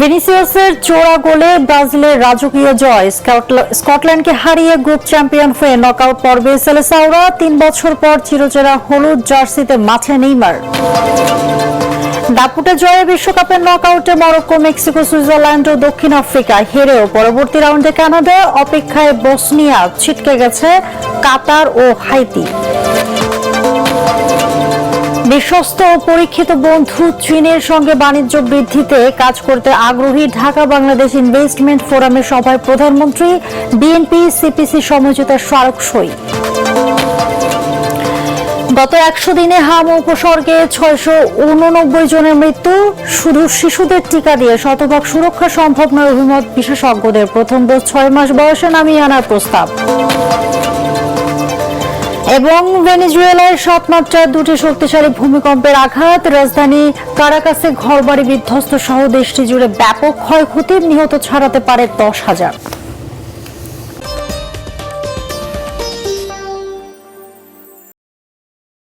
ভিনিসিয়াসের চোরা গোলে ব্রাজিলের রাজকীয় জয়। স্কটল্যান্ডকে হারিয়ে গ্রুপ চ্যাম্পিয়ন হয়ে নকআউট পর্বে সেলেসাওরা। 3 বছর পর চিরচেরা হলুদ জার্সিতে মাঠে নেইমার। দাপুটে জয়ে বিশ্বকাপের নকআউটে মরক্কো, মেক্সিকো, সুইজারল্যান্ড ও দক্ষিণ আফ্রিকা হেরেও পরবর্তী রাউন্ডে কানাডা। অপেক্ষায় বসনিয়া, ছিটকে গেছে কাতার ও হাইতি। বিশ্বস্ত ও পরীক্ষিত বন্ধু চীনের সঙ্গে বাণিজ্য বৃদ্ধিতে কাজ করতে আগ্রহী। ঢাকা বাংলাদেশ ইনভেস্টমেন্ট ফোরামের সভায় প্রধানমন্ত্রী। বিএনপি সিপিসি সমঝোতার স্মারক সই। গত 100 দিনে হাম উপসর্গে 689 জনের মৃত্যু। শুধু শিশুদের টিকা দিয়ে শতভাগ সুরক্ষা সম্ভব নয় অভিমত বিশেষজ্ঞদের। প্রথম ডোজ 6 মাস বয়সে নামিয়ে আনার প্রস্তাব। এবং ভেনেজুয়েলায় 7 মাত্রার 2টি শক্তিশালী ভূমিকম্পের আঘাত। রাজধানী কারাকাসে ঘরবাড়ি বিধ্বস্ত সহ দেশটি জুড়ে ব্যাপক ক্ষয়ক্ষতি। নিহত ছাড়াতে পারে 10,000।